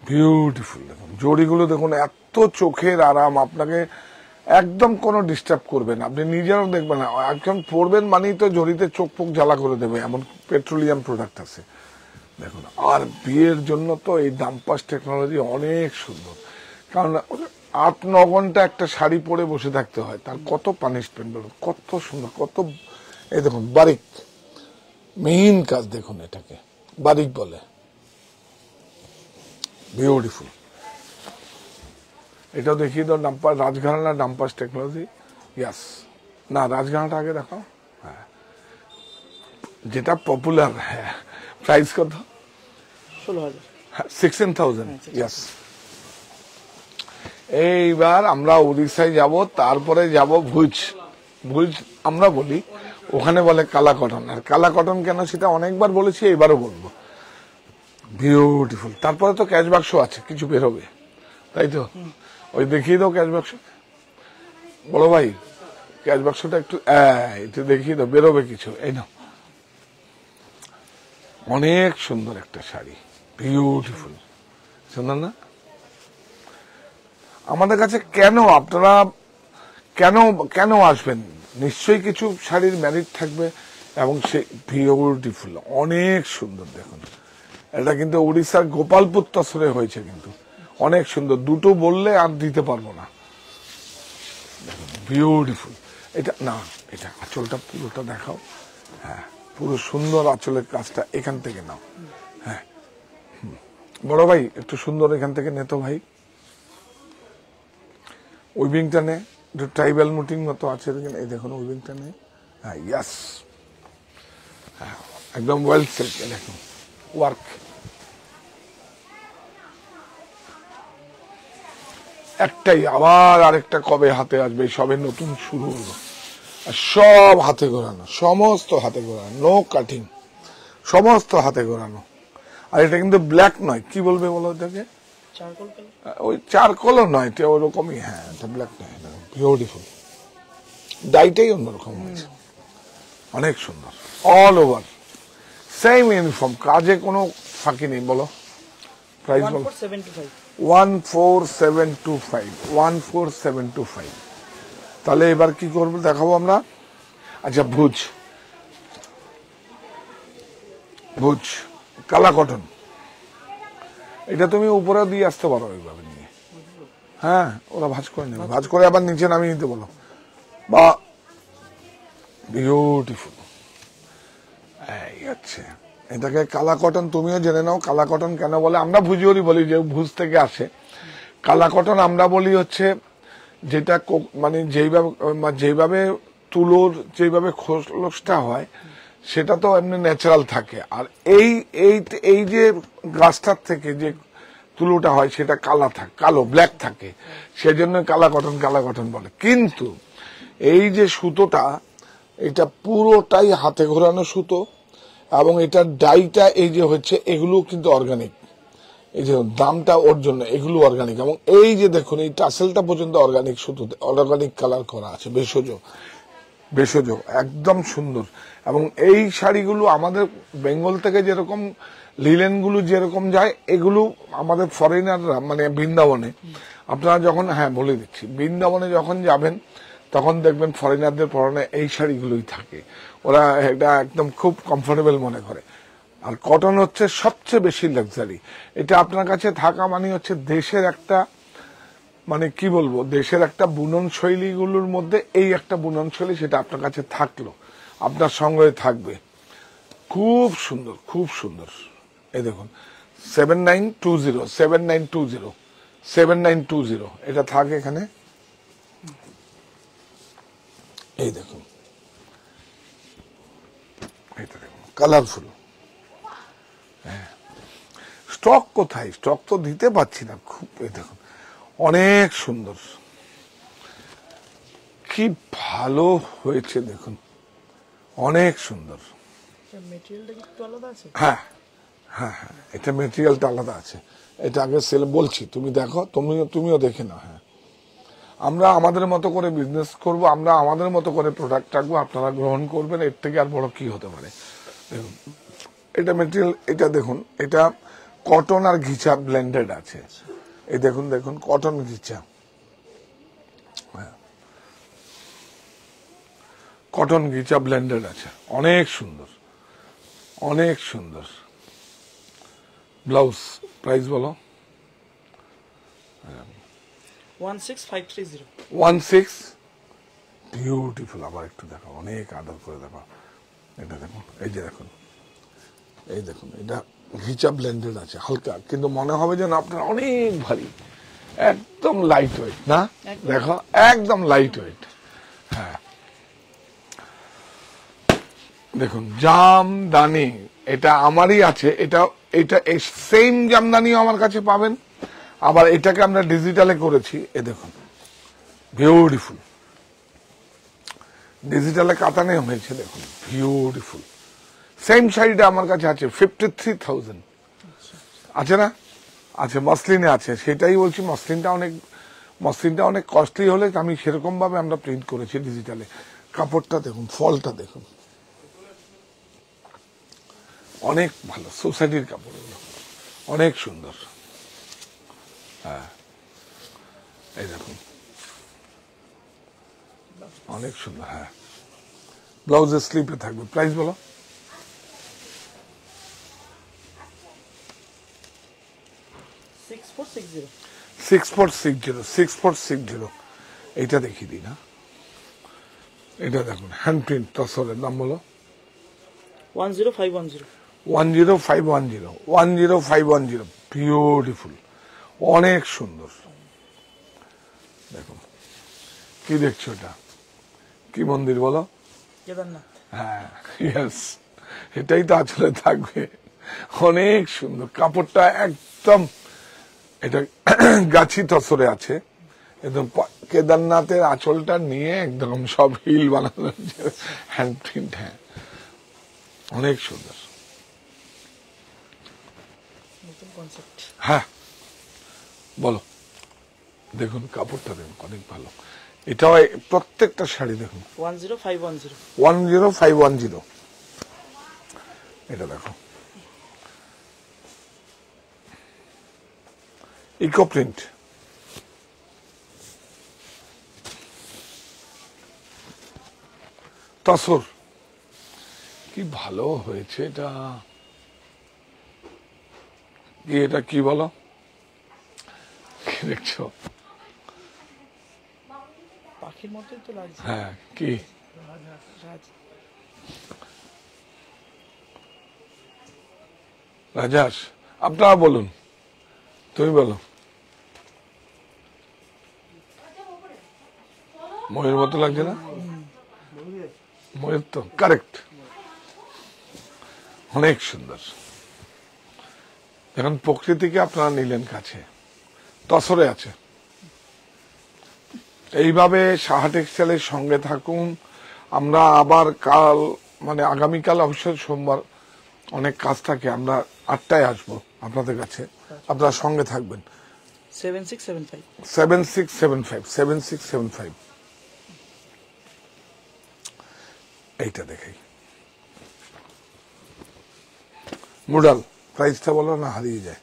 বিউটিফুল। দেখুন জড়িগুলো দেখুন, এত চোখের আরাম, আপনাকে একদম কোনো ডিস্টার্ব করবে না। আপনি নিজেরও দেখবেন না, একদম পরবেন মানেই তো জড়িতে চোখ পোক জ্বালা করে দেবে, এমন পেট্রোলিয়াম প্রোডাক্ট আছে। দেখুন আর বিয়ের জন্য তো এই ডাম্পাস টেকনোলজি অনেক সুন্দর। কারণ 8-9 ঘন্টা একটা শাড়ি পরে বসে থাকতে হয়, তার কত পানিশমেন্ট, কত সুন্দর, কত। এই দেখুন বারিক, মেইন কাজ দেখুন, এটাকে বারিক বলে। বিউটিফুল। এটাও দেখিয়ে দাও, ডাম্পাস, রাজঘরানা ডাম্পাস টেকনোলজি। ইয়াস, না রাজঘরানাটা আগে দেখাও। হ্যাঁ যেটা পপুলার। হ্যাঁ প্রাইস কত? 16000। 16,000 ইয়েস। এইবার আমরা উড়িষ্যায় যাব, তারপরে যাব ভুজ। ভুজ আমরা বলি, ওখানে বলে কালা কটন। আর কালা কটন কেন সেটা অনেকবার বলেছি, এবারও বলবো। বিউটিফুল। তারপরে তো ক্যাশ বাক্স আছে, কিছু বেরোবে, তাই তো? ওই দেখিয়ে দাও ক্যাশ বাক্স, বড় ভাই ক্যাশ বাক্সটা একটু দেখিয়ে দাও, বেরোবে কিছু। এই নাও, অনেক সুন্দর একটা শাড়ি, বিউটিফুল, সুন্দর না? আমাদের কাছে কেন আপনারা কেন কেন আসবেন? নিশ্চয়ই কিছু শাড়ির ম্যারিট থাকবে, এবং সে বিউটিফুল, অনেক সুন্দর। দেখুন, এটা কিন্তু উড়িষ্যার গোপালপুর তসরে হয়েছে, কিন্তু অনেক সুন্দর। দুটো বললে আর দিতে পারবো না। বিউটিফুল। এটা না, এটা আঁচলটা পুরোটা দেখাও। হ্যাঁ, পুরো সুন্দর আঁচলের কাজটা এখান থেকে নাও। হ্যাঁ, বড় ভাই একটু সুন্দর এখান থেকে নেতো ভাই। উইভিংটা নে, একটু ট্রাইবাল মুটিং মতো আছে, এই দেখুন উইভিংটা নে। হ্যাঁ, ইয়াস, হ্যাঁ, একদম ওয়েল সিল্ক। দেখুন ওয়ার্ক, একটাই, আবার আরেকটা কবে হাতে আসবে? সবে নতুন শুরু হলো, আর সব হাতে ঘোরানো, সমস্ত হাতে ঘোরানো, নো কাটিং, সমস্ত হাতে ঘোরানো। আর এটা কিন্তু ব্ল্যাক নয়, কি বলবে বলো এটাকে? Charcoal colour. ওই চারকোলও নয়, এটা ওরকমই। হ্যাঁ, এটা ব্ল্যাক নয়, বিউটিফুল। ডাইটাই অন্যরকম হয়েছে, অনেক সুন্দর। অল ওভার সেম ইউনিফর্ম, কাজে কোনো ফাঁকি নেই। বলো প্রাইস বলো। 14725। 14725, 14725। তাহলে এবার কি করবো দেখাবো আমরা। আচ্ছা, ভুজ, ভুজ কালা কটন, এটা তুমি উপরে দিয়ে আসতে পারো এইভাবে নিয়ে। হ্যাঁ, ওরা ভাঁজ করে নেবে, ভাঁজ করে আবার নিচে নামিয়ে নিতে বলো। বা বিউটিফুল, এই হচ্ছে এটাকে কালা কটন। তুমিও জেনে নাও কালা কটন কেন বলে। আমরা ভুজিওরি বলি, যে ভুজ থেকে আসে। কালা কটন আমরা বলি হচ্ছে যেটা মানে যেভাবে তুলোর যেভাবে খোলসটা হয়, সেটা তো এমনি ন্যাচারাল থাকে। আর এই এই এই যে গাছটার থেকে যে তুলোটা হয়, সেটা কালো ব্ল্যাক থাকে, সেজন্য কালা কটন বলে। কিন্তু এই যে সুতোটা, এটা পুরোটাই হাতে ঘোরানো সুতো, এবং এটার ডাইটা এই যে হচ্ছে, এগুলো কিন্তু অর্গানিক। এই যে দামটা ওর জন্য, এগুলো অর্গানিক। এবং এই যে দেখুন, এই টাসেলটা পর্যন্ত অর্গানিক সুতোতে, অর্গানিক কালার করা আছে, ভেষজ, একদম সুন্দর। এবং এই শাড়িগুলো আমাদের বেঙ্গল থেকে যেরকম লিলেন গুলো যেরকম যায়, এগুলো আমাদের ফরেনাররা, মানে বৃন্দাবনে আপনারা যখন, হ্যাঁ বলে দিচ্ছি, বৃন্দাবনে যখন যাবেন, তখন দেখবেন ফরেনারদের পরনে এই শাড়িগুলোই থাকে। ওরা এটা একদম খুব কমফোর্টেবল মনে করে। আর কটন হচ্ছে সবচেয়ে বেশি লাক্সারি। এটা আপনার কাছে থাকা মানে হচ্ছে দেশের একটা, মানে কি বলবো, দেশের একটা বুনন শৈলীগুলোর মধ্যে এই একটা বুনন শৈলী, সেটা আপনার কাছে থাকলো, আপনার সঙ্গে থাকবে। খুব সুন্দর, খুব সুন্দর। এই দেখুন 7920 এটা থাকে এখানে। এই দেখুন, এটা দেখুন কালারফুল। হ্যাঁ, স্টক কোথায়? স্টক তো দিতে পারছি না খুব। এই দেখুন, অনেক সুন্দর, কি ভালো হয়েছে দেখুন, অনেক সুন্দর। হ্যাঁ হ্যাঁ হ্যাঁ, এটা মেটেরিয়ালটা আলাদা আছে। এটা আগে বলছি, তুমি দেখো, তুমিও দেখে নাও। হ্যাঁ, আমরা আমাদের মতো করে বিজনেস করব, আমরা আমাদের মতো করে প্রোডাক্ট রাখবো, আপনারা গ্রহণ করবেন। এর থেকে আর বড় কি হতে পারে? দেখুন, এটা মেটেরিয়াল, এটা দেখুন, এটা কটন আর ঘিচা ব্লেন্ডেড আছে। এই দেখুন, কটন ঘিচা, কটন ঘিচা ব্লেন্ডেড আছে, অনেক সুন্দর, অনেক সুন্দর। ব্লাউজ প্রাইস বলো। 16530। 16, বিউটিফুল। আবার একটু দেখো, অনেক আদর করে দেখো। এটা দেখুন, এই যে দেখুন, এই দেখুন, এটা ঘিচা ব্লেন্ডেড আছে, হালকা, কিন্তু মনে হবে যেন আপনার অনেক ভারী, একদম লাইট ওয়েট না। দেখো, একদম লাইট ওয়েট। হ্যাঁ, দেখুন জামদানি, এটা আমারই আছে। এটা এটা এই সেম জামদানিও আমার কাছে পাবেন, আবার এটাকে আমরা ডিজিটালে করেছি। এ দেখুন বিউটিফুল, ডিজিটালে কাতানে হয়েছে, দেখুন বিউটিফুল। সেম শাড়িটা আমার কাছে আছে 53,000 আছে না, আছে মসলিনে আছে, সেটাই বলছি। মসলিনটা অনেক কস্টলি হলে আমি সেরকম ভাবে আমরা প্রিন্ট করেছি ডিজিটালে। কাপড়টা দেখুন, ফলটা দেখুন, অনেক ভালো, সোসাইটির কাপড়গুলো অনেক সুন্দর। হ্যাঁ এই দেখুন অনেক সুন্দর। হ্যাঁ ব্লাউজের স্লিপে থাকবে। প্রাইস বলো? 6460 6460 এইটা দেখিয়ে দিই না, এটা দেখুন হ্যান্ড প্রিন্ট তসরের দাম বলো? 10510 10510 বিউটিফুল, অনেক সুন্দর। দেখুন কি দেখছো, এটা কি মন্দির বলো? কেদারনাথ। হ্যাঁ ইয়েস, এটাই তো আসলে থাকবে। অনেক সুন্দর কাপড়টা, একদম এটা গাছি তসরে আছে, একদম কেদারনাথের আঁচলটা নিয়ে একদম সব হিল বানানো হ্যান্ড প্রিন্ট। হ্যাঁ অনেক সুন্দর। নতুন কনসেপ্ট। হ্যাঁ বলো, দেখুন কাপড়টা দেখুন অনেক ভালো। এটাও প্রত্যেকটা শাড়ি দেখুন 10510 10510। এটা দেখো ইকো প্রিন্ট, তসর, কি ভালো হয়েছে এটা। কি এটা কি বলো, কি দেখছো? পাখির মতোই তো লাগছে। হ্যাঁ কি রাজহাঁস, আপনারা বলুন, তুমি বলো। ময়ূর মতো লাগছে না? ময়ূর তো কারেক্ট, অনেক সুন্দর। এখন প্রকৃতিকে আপনারা নিলেন কাছে, তসরে আছে। এইভাবে সাহা টেক্সটাইলের সঙ্গে থাকুন। আমরা আবার কাল মানে আগামীকাল অবশ্যই সোমবার অনেক কাজ থাকে, আমরা 8টায় আসবো আপনাদের কাছে, আপনারা সঙ্গে থাকবেন। 7675 এইটা দেখাই মুডাল, প্রাইসটা বলো না হারিয়ে যায়।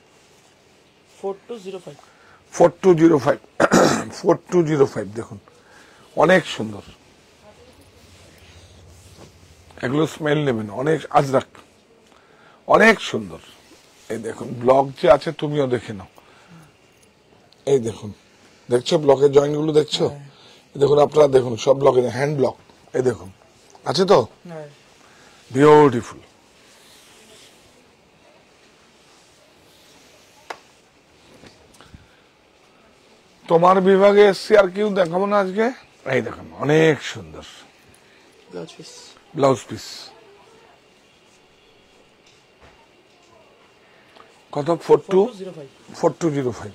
4205 দেখুন অনেক সুন্দর, এগুলো স্মেল নেবেন, অনেক আজরাক, অনেক সুন্দর। এই দেখুন ব্লক যে আছে তুমিও দেখে নাও, এই দেখুন দেখছো ব্লকের জয়েন্ট গুলো দেখছো? দেখুন আপনারা দেখুন সব ব্লকে হ্যান্ড ব্লক, এই দেখুন আছে তো, বিউটিফুল। তোমার বিভাগে এসছি, আর কেউ দেখাবো না আজকে। এই দেখুন অনেক সুন্দর ব্লাউজ পিস, কত? 4205।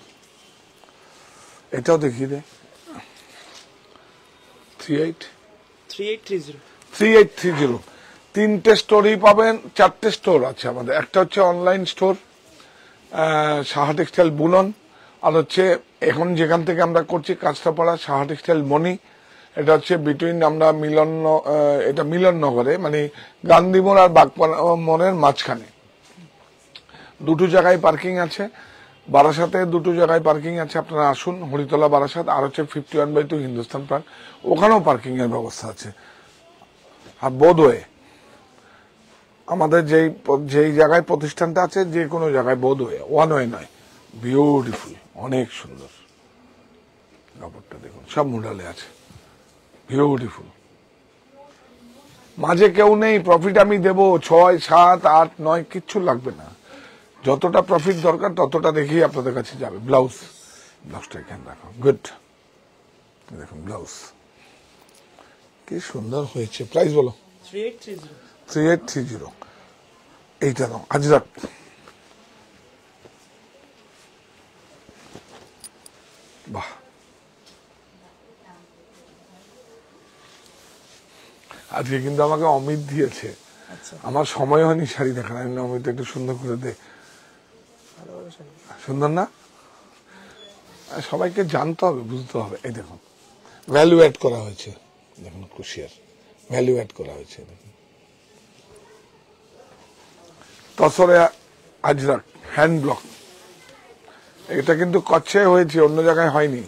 এটাও দেখিয়ে দে, 3830। 3টে স্টোরই পাবেন, 4টে স্টোর আছে আমাদের। একটা হচ্ছে অনলাইন স্টোর সাহা টেক্সটাইল বুনন, আর হচ্ছে এখন যেখান থেকে আমরা করছি কাঁচরাপাড়া সাহা টেক্সটাইল মনি, এটা হচ্ছে বিটুইন আমরা এটা মিলননগরে মানে গান্ধী মোড় আর বাগপাড়া মোড়ের মাঝখানে। দুটো জায়গায় পার্কিং আছে, বারাসাতে দুটো জায়গায় পার্কিং আছে, আপনারা আসুন। হরিতলা বারাসাত, আর হচ্ছে 51/2 হিন্দুস্তান পার্ক, ওখানেও পার্কিং এর ব্যবস্থা আছে। আর বোধওয়ে আমাদের যেই জায়গায় প্রতিষ্ঠানটা আছে, যে কোনো জায়গায় বোধওয়ে, ওয়ান ওয়ে নয়। বিউটিফুল, অনেক সুন্দর কাপড়টা দেখুন, সব মুডালে আছে, বিউটিফুল। মাঝে কেউ নেই, প্রফিট আমি দেবো 6, 7, 8, 9 কিচ্ছু লাগবে না, যতটা প্রফিট দরকার ততটা দেখেই আপনাদের কাছে যাবে। ব্লাউজটা এখানে রাখো, গুড। দেখুন ব্লাউজ কি সুন্দর হয়েছে। প্রাইস বলো? 3830। 3830। এইটা দাও আজরাক, বাহ, আজকে কিন্তু আমাকে অমিত দিয়েছে, আচ্ছা, আমার সময় হয়নি শাড়ি দেখার। আমি বললাম, অমিত একটু সুন্দর করে দে। ভালো ভালো শাড়ি। সুন্দর না? আর সবাইকে জানতে হবে, বুঝতে হবে। এই দেখুন, ভ্যালু অ্যাড করা হয়েছে, দেখুন কুশিয়ার ভ্যালু অ্যাড করা হয়েছে। দেখুন তসরে আজরাক হ্যান্ড ব্লক, এটা কিন্তু কচ্ছে হয়েছে, অন্য জায়গায় হয়নি।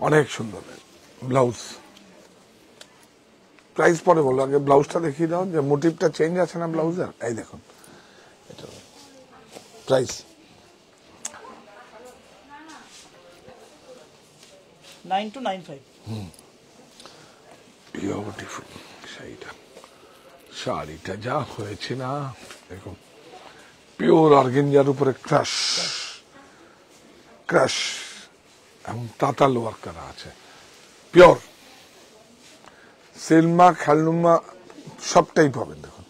অনেক সুন্দর ব্লাউজ। প্রাইস পরে বললো, আগে ব্লাউজটা দেখিয়ে দাও, যে মোটিভটা চেঞ্জ আছে না ব্লাউজের। এই দেখুন, এটা প্রাইস 9295। বিউটিফুল শাড়িটা, শাড়িটা যা হয়েছে না, দেখুন পিওর অর্গেঞ্জার উপরে ক্রাশ ক্রাশ এবং তাঁতাল ওয়ার্ক করা আছে, পিওর সিলমা খালনুমা সবটাই পাবেন। দেখুন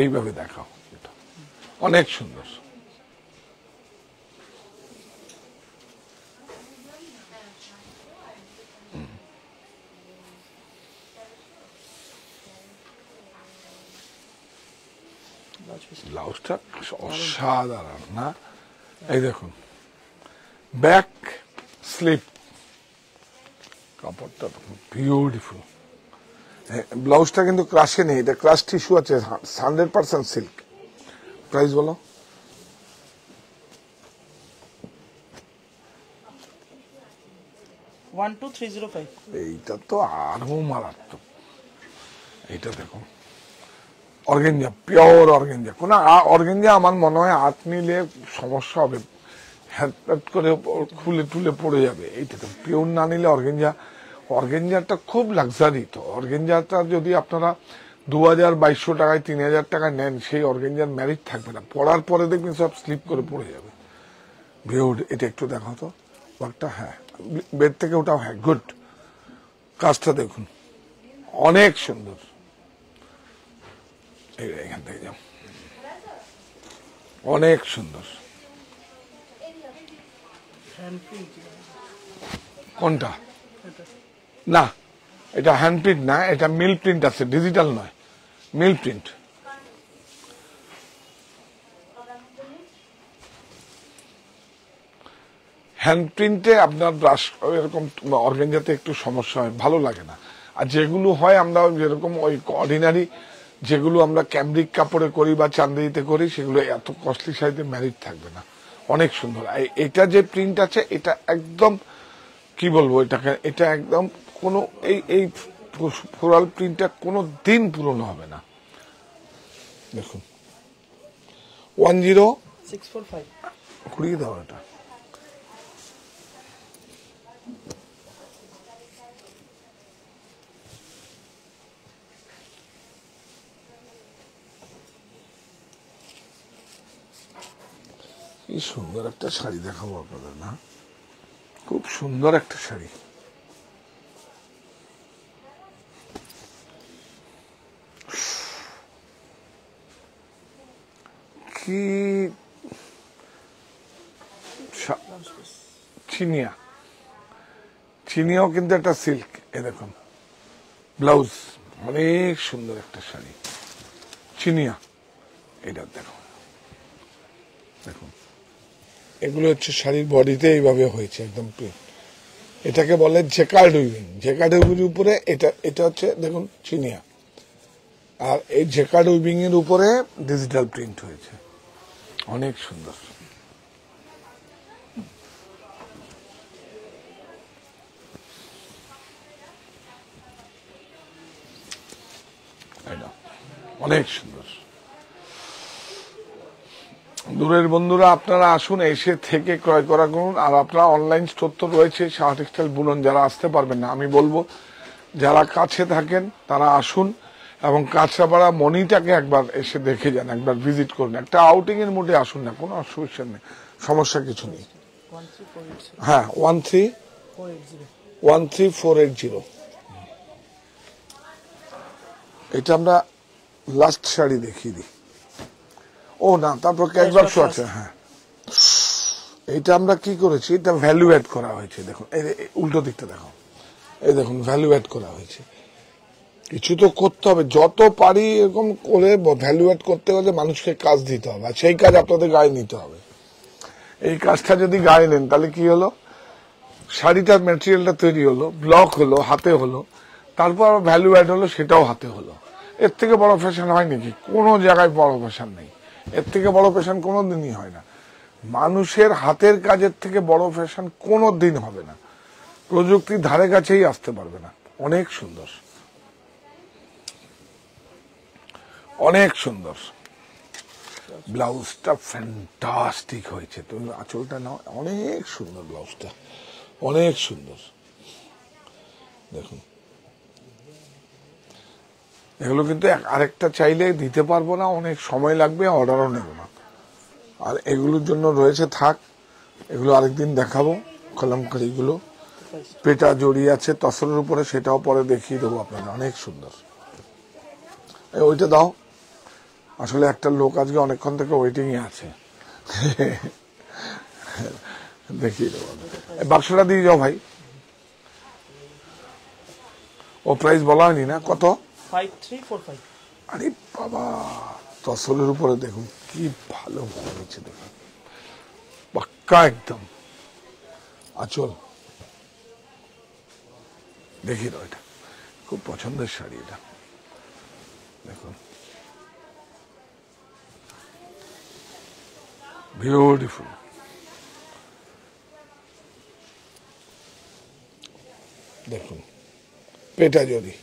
এইভাবে দেখাও, এটা অনেক সুন্দর। ব্লাউজটা অসাধারণ না? এই দেখুন ব্যাক স্লিপ, কাপড়টা বিউটিফুল। ব্লাউজটা কিন্তু ক্রাশে নেই, এটা ক্রাশ টিস্যু আছে, 100% সিল্ক। প্রাইস বলো? One two 305। এইটা তো আরো মারাত্মক। এইটা দেখো অর্গেঞ্জা, পিওর অর্গেঞ্জা। কোন অর্গেঞ্জা আমার মনে হয় হাত নিলে সমস্যা হবে, হ্যাট করে খুলে টুলে পড়ে যাবে। এইটা তো পিওর না নিলে অর্গেঞ্জা, অর্গেঞ্জাটা খুব লাক্সারি। তো অর্গেঞ্জাটা যদি আপনারা 2200 টাকায় 3000 টাকায় নেন, সেই অর্গেঞ্জার ম্যারিট থাকবে না, পড়ার পরে দেখবেন সব স্লিপ করে পড়ে যাবে। ভিউড, এটা একটু দেখাও তো ওয়ার্কটা। হ্যাঁ, বেড থেকে ওটাও, হ্যাঁ গুড। কাজটা দেখুন অনেক সুন্দর। এখান থেকে যাও, অনেক সুন্দর। Hand print. কোনটা? না, এটা হ্যান্ড প্রিন্ট না, এটা মিল প্রিন্ট আছে, ডিজিটাল নয়, মিল প্রিন্ট। হ্যান্ড প্রিন্টে আপনার ব্রাশ এরকম অর্গেঞ্জাতে একটু সমস্যা হয়, ভালো লাগে না। আর যেগুলো হয় আমরা যেরকম ওই অর্ডিনারি যেগুলো আমরা ক্যামব্রিক কাপড়ে করি বা চান্দেরিতে করি, সেগুলো এত কস্টলি শাড়িতে ম্যারিট থাকবে না। অনেক সুন্দর। এটা যে প্রিন্ট আছে, এটা একদম কি বলবো এটাকে, এটা একদম কোনো এই ফ্লোরাল প্রিন্টটা কোনো দিন পুরনো হবে না। দেখুন 645। ঘুরিয়ে দাও এটা। কি সুন্দর একটা শাড়ি দেখাবো আপনাদের, না? খুব সুন্দর একটা শাড়ি। কি চিনিয়া, চিনিয়াও কিন্তু একটা সিল্ক। এ দেখুন ব্লাউজ, অনেক সুন্দর একটা শাড়ি, চিনিয়া। এটা দেখো, দেখুন এগুলো হচ্ছে শাড়ির বডিতে এইভাবে হয়েছে একদম প্রিন্ট। এটাকে বলে জেকার্ড উইভিং। জেকার্ড উইভিং এর উপরে এটা হচ্ছে দেখুন চিনিয়া, আর এই জেকার্ড উইভিং এর উপরে ডিজিটাল প্রিন্ট হয়েছে, অনেক সুন্দর। অনেক সুন্দর। দূরের বন্ধুরা আপনারা আসুন, এসে থেকে ক্রয় করা করুন। আর আপনারা অনলাইন স্টোর তো রয়েছে সাহা টেক্সটাইল বুনন। যারা আসতে পারবেন না, আমি বলবো যারা কাছে থাকেন তারা আসুন এবং কাঁচরাপাড়া মনিটাকে একবার এসে দেখে যান, একবার ভিজিট করুন, একটা আউটিং এর মধ্যে আসুন না, কোনো অসুবিধা নেই, সমস্যা কিছু নেই। হ্যাঁ 13480। এটা আমরা লাস্ট শাড়ি দেখিয়ে দিই। ও না, তারপর ক্যাশ বাক্স আছে। হ্যাঁ, এইটা আমরা কি করেছি, এটা ভ্যালু অ্যাড করা হয়েছে। দেখুন এই উল্টো দিকটা দেখো, এই দেখুন ভ্যালু অ্যাড করা হয়েছে। কিছু তো করতে হবে, যত পারি এরকম করে ভ্যালু অ্যাড করতে হলে মানুষকে কাজ দিতে হবে, আর সেই কাজ আপনাদের গায়ে নিতে হবে। এই কাজটা যদি গায়ে নেন তাহলে কি হলো, শাড়িটার ম্যাটেরিয়ালটা তৈরি হলো, ব্লক হলো, হাতে হলো, তারপর ভ্যালু অ্যাড হলো, সেটাও হাতে হলো। এর থেকে বড় ফ্যাশন হয় নাকি? কোনো জায়গায় বড় ফ্যাশন নেই, এর থেকে বড় ফ্যাশন কোনো দিনই হয় না। মানুষের হাতের কাজের থেকে বড় ফ্যাশন কোনো দিন হবে না, প্রযুক্তির ধারে কাছেই আসতে পারবে না। অনেক সুন্দর, অনেক সুন্দর। ব্লাউজটা ফ্যান্টাস্টিক হয়েছে, তুমি আঁচলটা নাও, অনেক সুন্দর ব্লাউজটা, অনেক সুন্দর। দেখুন এগুলো কিন্তু আরেকটা চাইলে দিতে পারবো না, অনেক সময় লাগবে, অর্ডারও নেব না। আর এগুলোর জন্য রয়েছে থাক, এগুলো আরেকদিন দেখাবো। কলমকারিগুলো পেটা জড়িয়ে আছে তসরের উপরে, সেটাও পরে দেখিয়ে দেবো আপনাদের, অনেক সুন্দর। ওইটা দাও, আসলে একটা লোক আজকে অনেকক্ষণ থেকে ওয়েটিং এ আছে, দেখিয়ে দেবো। বাক্সটা দিয়ে যাও ভাই। ও প্রাইস বলা হয়নি না, কত? 5345। আরে বাবা, তসরের উপরে দেখুন কি ভালো হয়েছে, দেখুন পাক্কা একদম আঁচল। দেখিয়ে দাও, এটা খুব পছন্দের শাড়ি, এটা দেখুন বিউটিফুল। দেখুন পেটা জড়ি,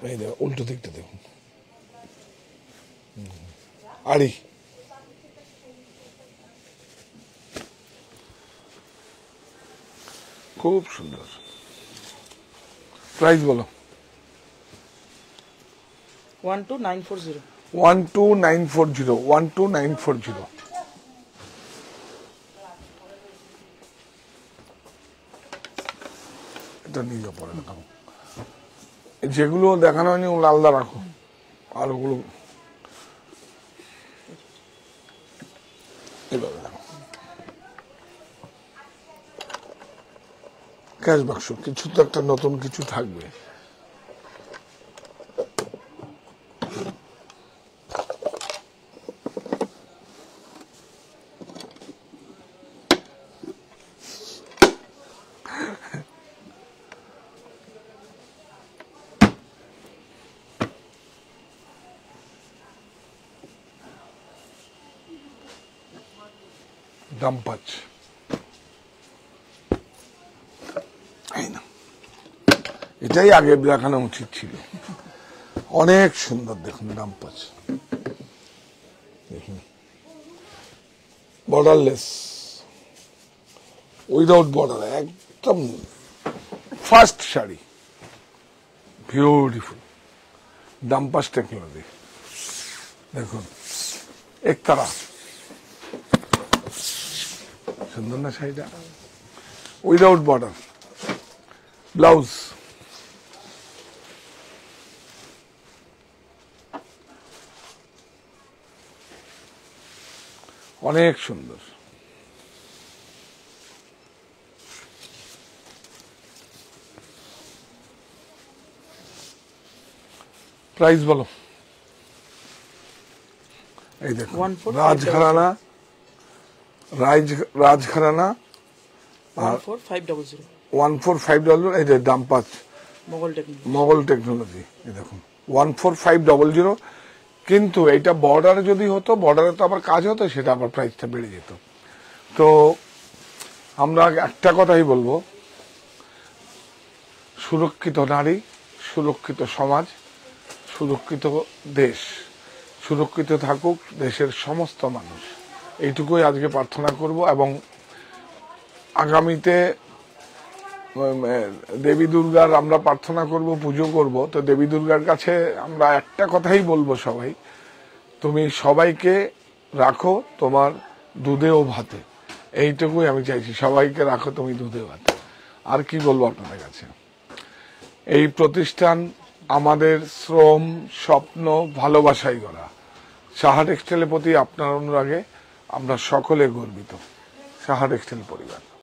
এই দেখুন উল্টো দিকটা দেখুন, আড়ি, খুব সুন্দর। প্রাইস বলো। 12940। 12940, 12940। এটা নিয়ে পরে দেখাবো, যেগুলো দেখানো হয়নি ওগুলো আলাদা রাখো, আর ওগুলো এভাবে দেখো। ক্যাশ বাক্স, কিছু তো একটা নতুন কিছু থাকবে। দাম পাঁচ, এটাই আগে দেখানো উচিত ছিল। অনেক সুন্দর, দেখুন দাম পাঁচ, দেখুন বর্ডারলেস, উইদাউট বর্ডার, একদম ফার্স্ট শাড়ি, বিউটিফুল দাম্পাস টেকনোলজি। দেখুন একতারা, সুন্দর না শাড়িটা? উইদাউট বর্ডার, ব্লাউজ অনেক সুন্দর। প্রাইস বলো। এই দেখো রাজঘরানা, রাজঘরানা 14500। 14500, এই যে দাম পাঁচ, মোগল টেকনোলজি। এই দেখুন 14500। কিন্তু এটা বর্ডারে যদি হতো, বর্ডারে তো আবার কাজ হতো, সেটা আবার প্রাইসটা বেড়ে যেত। তো আমরা একটা কথাই বলবো, সুরক্ষিত নারী, সুরক্ষিত সমাজ, সুরক্ষিত দেশ, সুরক্ষিত থাকুক দেশের সমস্ত মানুষ, এইটুকুই আজকে প্রার্থনা করব। এবং আগামীতে দেবী দুর্গার আমরা প্রার্থনা করব, পুজো করব। তো দেবী দুর্গার কাছে আমরা একটা কথাই বলবো, সবাই তুমি সবাইকে রাখো তোমার দুধে ও ভাতে, এইটুকুই আমি চাইছি, সবাইকে রাখো তুমি দুধে ভাতে। আর কি বলবো আপনাদের কাছে, এই প্রতিষ্ঠান আমাদের শ্রম, স্বপ্ন, ভালোবাসাই গড়া। সাহা টেক্সটাইলের প্রতি আপনার অনুরাগে আমরা সকলে গর্বিত। সাহা টেক্সটাইল পরিবার।